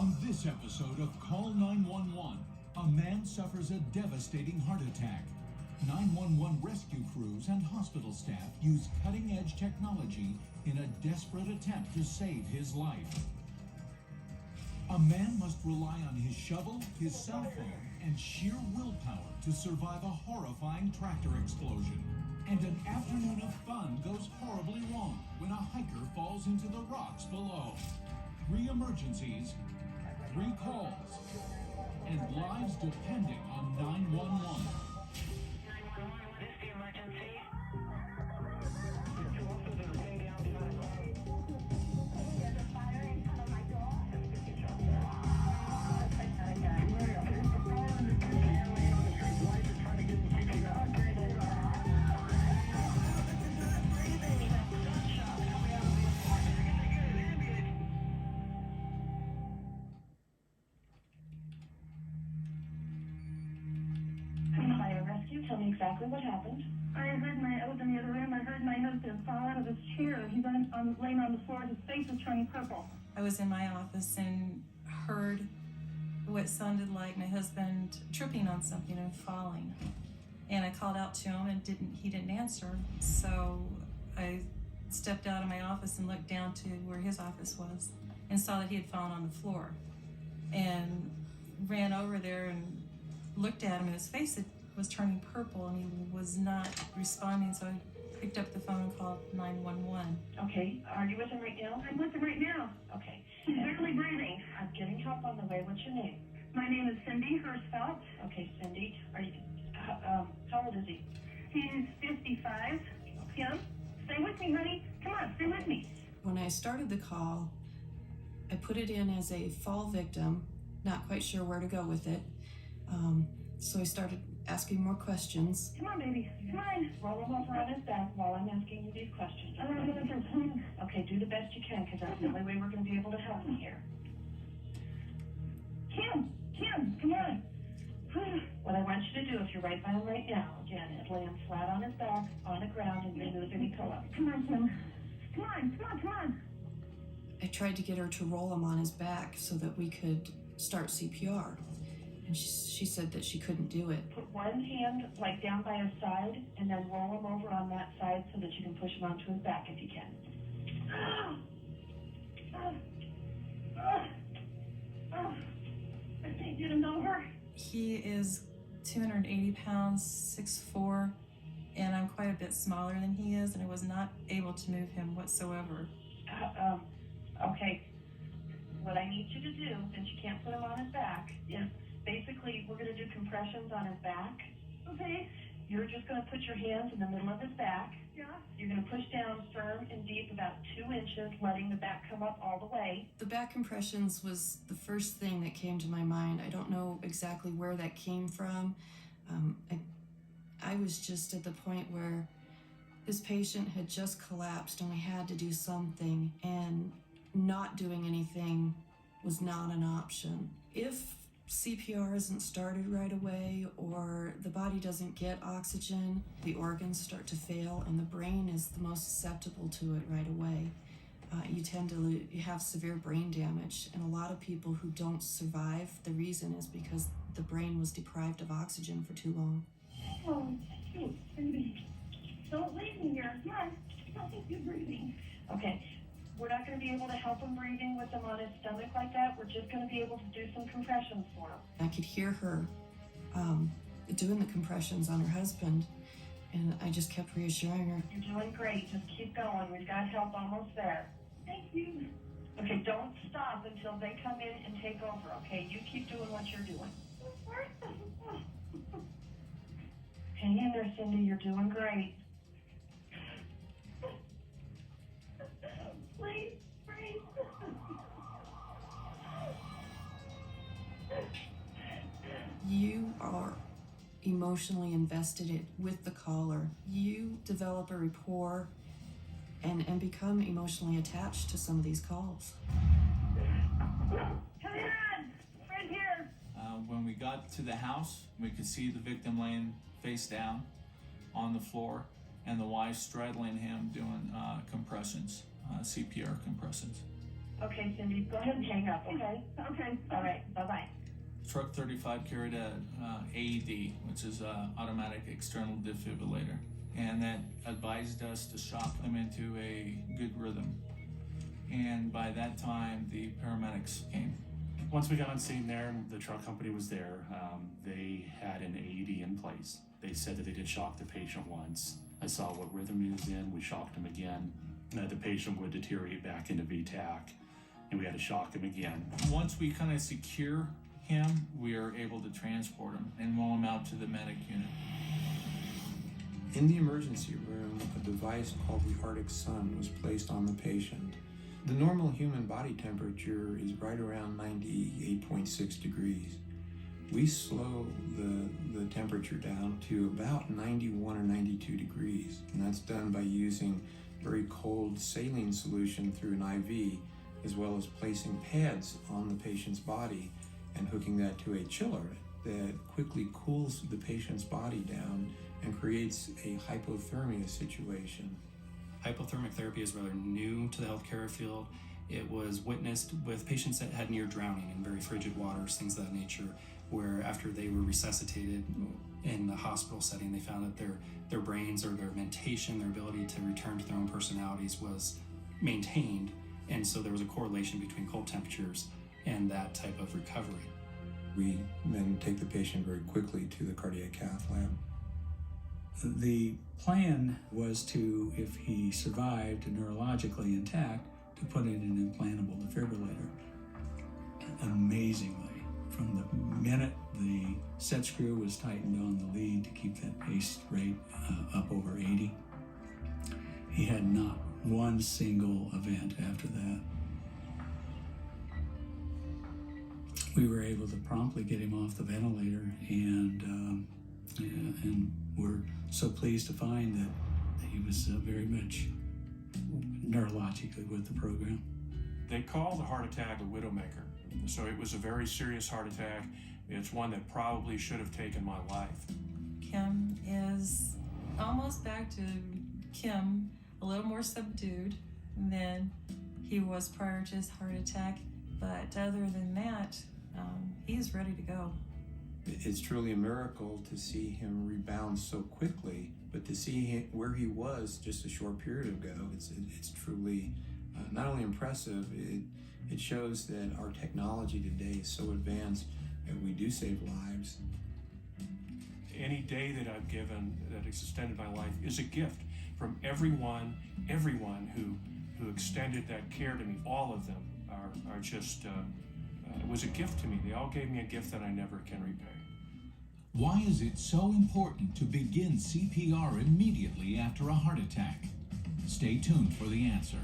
On this episode of Call 911, a man suffers a devastating heart attack. 911 rescue crews and hospital staff use cutting-edge technology in a desperate attempt to save his life. A man must rely on his shovel, his cell phone, and sheer willpower to survive a horrifying tractor explosion. And an afternoon of fun goes horribly wrong when a hiker falls into the rocks below. 3 emergencies, 3 calls, and lives depending on 911. 911, what is the emergency? There's a wind down behind. There's a fire in front of my door. Fire rescue, tell me exactly what happened. I was in the other room, I heard my husband fall out of his chair. He's laying on the floor, his face is turning purple. I was in my office and heard what sounded like my husband tripping on something and falling. And I called out to him and he didn't answer. So I stepped out of my office and looked down to where his office was and saw that he had fallen on the floor. And ran over there and looked at him, and his face was turning purple and he was not responding. So I picked up the phone and called 911. Okay, are you with him right now? I'm with him right now. Okay. He's barely breathing. I'm getting help on the way. What's your name? My name is Cindy Hirschfeld. Okay, Cindy. Are you, how old is he? He's 55. Kim, stay with me, honey. Come on, stay with me. When I started the call, I put it in as a fall victim, not quite sure where to go with it. So I started asking more questions. Come on, baby. Come on. Roll him over on his back while I'm asking you these questions. Okay, do the best you can, because that's the only way we're going to be able to help him here. Kim, come on. What I want you to do, if you're right by him right now, again, is lay him flat on his back, on the ground, and remove any pillow. Come on, Kim. Come on. I tried to get her to roll him on his back so that we could start CPR. And she said that she couldn't do it. Put one hand like down by his side, and then roll him over on that side so that you can push him onto his back if you can. I can't get him over. He is 280 pounds, 6'4", and I'm quite a bit smaller than he is, and I was not able to move him whatsoever. Okay. What I need you to do, since you can't put him on his back, is basically we're going to do compressions on his back. Okay. You're just going to put your hands in the middle of his back. Yeah. You're going to push down firm and deep about 2 inches, letting the back come up all the way. The back compressions was the first thing that came to my mind. I don't know exactly where that came from. I was just at the point where this patient had just collapsed and we had to do something, and not doing anything was not an option. If CPR isn't started right away, or the body doesn't get oxygen, the organs start to fail, and the brain is the most susceptible to it right away. You tend to have severe brain damage, and a lot of people who don't survive, the reason is because the brain was deprived of oxygen for too long. Oh, shoot, baby. Don't leave me here. Come on. Don't think you're breathing. Okay. We're not going to be able to help him breathing with him on his stomach like that. We're just going to be able to do some compressions for him. I could hear her doing the compressions on her husband, and I just kept reassuring her. You're doing great. Just keep going. We've got help almost there. Thank you. Okay, don't stop until they come in and take over, okay? You keep doing what you're doing. Hang in there, Cindy. You're doing great. Please, please. You are emotionally invested with the caller. You develop a rapport and become emotionally attached to some of these calls. Come on, right here. When we got to the house, we could see the victim laying face down on the floor, and the wife straddling him doing compressions, CPR compressions. Okay, Cindy, go ahead and hang up, okay? Okay. All right, bye-bye. Truck 35 carried a AED, which is a automatic external defibrillator, and that advised us to shock him into a good rhythm. And by that time, the paramedics came. Once we got on scene there, the truck company was there. They had an AED in place. They said that they did shock the patient once. I saw what rhythm he was in. We shocked him again. The patient would deteriorate back into VTAC, and we had to shock him again. Once we kind of secure him, we are able to transport him and roll him out to the medic unit. In the emergency room, a device called the Arctic Sun was placed on the patient. The normal human body temperature is right around 98.6 degrees. We slow the temperature down to about 91 or 92 degrees, and that's done by using very cold saline solution through an IV, as well as placing pads on the patient's body and hooking that to a chiller that quickly cools the patient's body down and creates a hypothermia situation. Hypothermic therapy is rather new to the healthcare field. It was witnessed with patients that had near drowning in very frigid waters, things of that nature, where after they were resuscitated in the hospital setting, they found that their brains or their mentation, their ability to return to their own personalities was maintained. And so there was a correlation between cold temperatures and that type of recovery. We then take the patient very quickly to the cardiac cath lab. The plan was to, if he survived neurologically intact, to put in an implantable defibrillator. Amazingly, from the minute the set screw was tightened on the lead to keep that pace rate up over 80, he had not one single event after that. We were able to promptly get him off the ventilator, and we're so pleased to find that he was very much neurologically with the program. They call the heart attack a widowmaker. So it was a very serious heart attack. It's one that probably should have taken my life. Kim is almost back to Kim, a little more subdued than he was prior to his heart attack. But other than that, he's ready to go. It's truly a miracle to see him rebound so quickly, but to see him where he was just a short period ago, it's truly not only impressive, it shows that our technology today is so advanced that we do save lives. Any day that I've given that has extended my life is a gift from everyone who extended that care to me. All of them are just, it was a gift to me. They all gave me a gift that I never can repay. Why is it so important to begin CPR immediately after a heart attack? Stay tuned for the answer.